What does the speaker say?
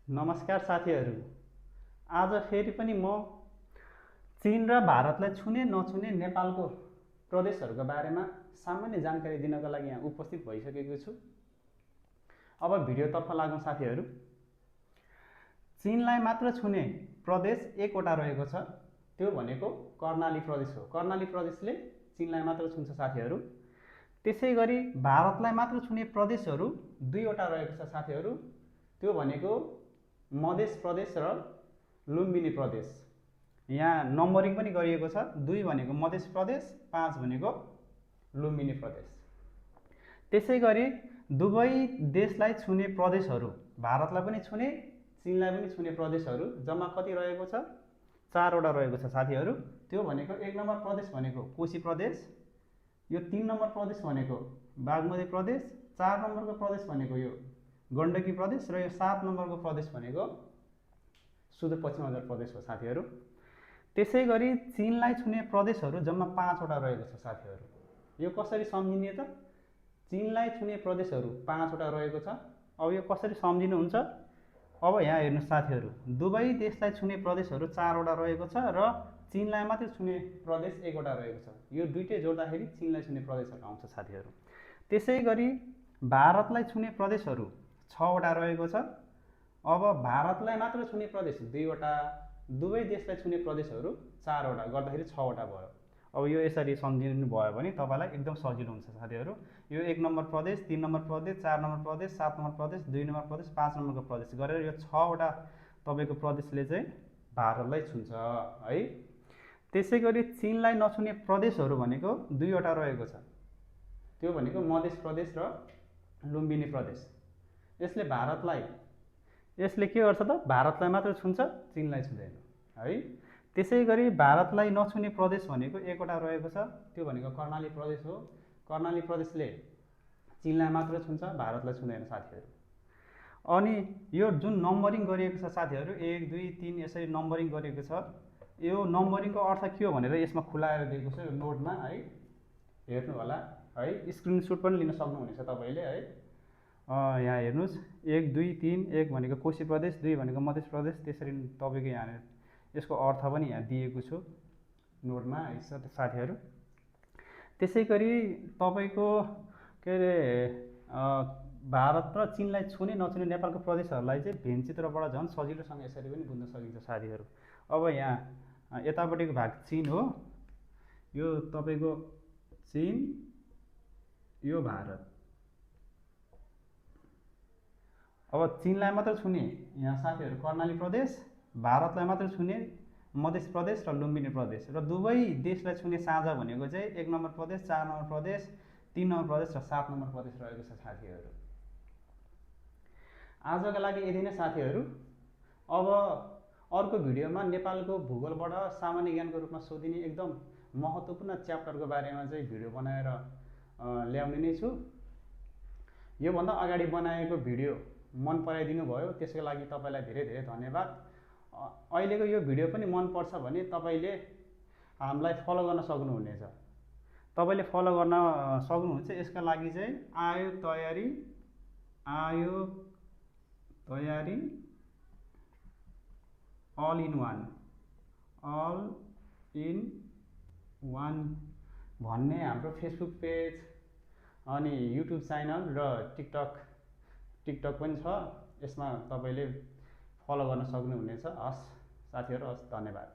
नमस्कार साथीहरू। आज फेरि पनि म चीन र भारतलाई छुने नछुने नेपालको प्रदेशहरूको बारेमा सामान्य जानकारी दिनको लागि यहाँ उपस्थित भइसकेको छु। अब भिडियोतर्फ लागौँ साथीहरू। चीनलाई मात्र छुने प्रदेश एकवटा रहेको छ, त्यो भनेको कर्णाली प्रदेश हो। कर्णाली प्रदेशले चीनलाई मात्र छुन्छ साथीहरू। त्यसै गरी भारतलाई मात्र छुने प्रदेशहरू दुईवटा रहेको छ साथीहरू, त्यो भनेको मध्य प्रदेश र लुम्बिनी प्रदेश। यहाँ नम्बरिङ पनि गरिएको छ, 2 भनेको मध्य प्रदेश, 5 भनेको लुम्बिनी प्रदेश। त्यसै गरी दुवै देशलाई छुने प्रदेशहरू, भारतलाई पनि छुने चीनलाई पनि छुने प्रदेशहरू जम्मा कति रहेको छ? 4 वटा रहेको छ साथीहरू। त्यो भनेको 1 नम्बर प्रदेश भनेको कोशी प्रदेश, यो 3 नम्बर प्रदेश भनेको बागमती प्रदेश, 4 नम्बरको प्रदेश भनेको यो गण्डकी प्रदेश र यो 7 नम्बरको प्रदेश भनेको सुदूरपश्चिमाञ्चल प्रदेश हो साथीहरू। त्यसै गरी चीनलाई छुने प्रदेशहरू जम्मा 5 वटा रहेको छ साथीहरू। यो कसरी सम्झिने त? चीनलाई छुने प्रदेशहरू 5 वटा रहेको छ। अब यो कसरी सम्झिनुहुन्छ? अब यहाँ हेर्नुहोस् साथीहरू, दुवै देशलाई छुने प्रदेशहरू 4 वटा रहेको छ र चीनलाई मात्र छुने प्रदेश 1 वटा रहेको छ। यो दुईटै जोड्दाखेरि चीनलाई छुने प्रदेशहरू आउँछ साथीहरू। त्यसै गरी भारतलाई छुने प्रदेशहरू 6 वटा रहेको छ। अब भारतलाई मात्र छुने प्रदेश 2 वटा, दुवै देशलाई छुने प्रदेशहरू 4 वटा गर्दाखेरि 6 वटा भयो। अब यो यसरी सम्झिनु भयो भने तपाईँलाई एकदम सजिलो हुन्छ साथीहरू। यो 1 नम्बर प्रदेश, 3 नम्बर प्रदेश, 4 नम्बर प्रदेश, 7 नम्बर प्रदेश, 2 नम्बर प्रदेश, 5 नम्बरको प्रदेश गरेर यो 6 वटा तपाईँको प्रदेशले चाहिँ भारतलाई छुन्छ है। त्यसै गरी चीनलाई नछुने प्रदेशहरू भनेको 2 वटा रहेको छ, त्यो भनेको मध्य प्रदेश र लुम्बिनी प्रदेश। यसले के गर्छ त? भारतलाई मात्र छुन्छ, चीनलाई छुँदैन है। त्यसै गरी भारतलाई नछुने प्रदेश भनेको 1 वटा रहेको छ, त्यो भनेको कर्णाली प्रदेश हो। कर्णाली प्रदेशले चीनलाई मात्र छुन्छ, भारतलाई छुँदैन साथीहरू। अनि यो जुन नम्बरिङ गरिएको छ साथीहरू, 1 2 3 यसरी नम्बरिङ गरिएको छ, यो नम्बरिङको अर्थ के हो भनेर यसमा खुलाएर दिएको छ यो नोटमा है, हेर्नु होला है। स्क्रिनसट पनि लिन सक्नुहुनेछ तपाईँले है। यहाँ हेर्नुहोस्, 1 2 3, 1 भनेको कोशी प्रदेश, 2 भनेको मध्य प्रदेश, त्यसरी तपाईँको यहाँ यसको अर्थ पनि यहाँ दिएको छु नोटमा है साथीहरू। त्यसै गरी तपाईँको के अरे भारत र चीनलाई छुने नछुने नेपालको प्रदेशहरूलाई चाहिँ भेनचित्रबाट झन् सजिलोसँग यसरी पनि बुझ्न सकिन्छ साथीहरू। अब यहाँ यतापट्टिको भाग चीन हो, यो तपाईँको चीन, यो भारत। अब चीनलाई मात्र छुने यहाँ साथीहरू कर्णाली प्रदेश, भारतलाई मात्र छुने मध्य प्रदेश र लुम्बिनी प्रदेश, र दुवै देशलाई छुने साझा भनेको चाहिँ 1 नम्बर प्रदेश, 4 नम्बर प्रदेश, 3 नम्बर प्रदेश र 7 नम्बर प्रदेश रहेको छ साथीहरू। आजका लागि यति नै साथीहरू। अब अर्को भिडियोमा नेपालको भूगोलबाट सामान्य ज्ञानको रूपमा सोधिने एकदम महत्त्वपूर्ण च्याप्टरको बारेमा चाहिँ भिडियो बनाएर ल्याउने नै छु। योभन्दा अगाडि बनाएको भिडियो मन पराइदिनु भयो, त्यसको लागि तपाईँलाई धेरै धेरै धन्यवाद। अहिलेको यो भिडियो पनि मन पर्छ भने तपाईँले हामीलाई फलो गर्न सक्नुहुनेछ। तपाईँले फलो गर्न सक्नुहुन्छ, यसका लागि चाहिँ आयो तयारी अल इन वान भन्ने हाम्रो फेसबुक पेज अनि युट्युब च्यानल र टिकटक पनि छ। यसमा तपाईँले फलो गर्न सक्नुहुनेछ। हस् साथीहरू, हस्, धन्यवाद।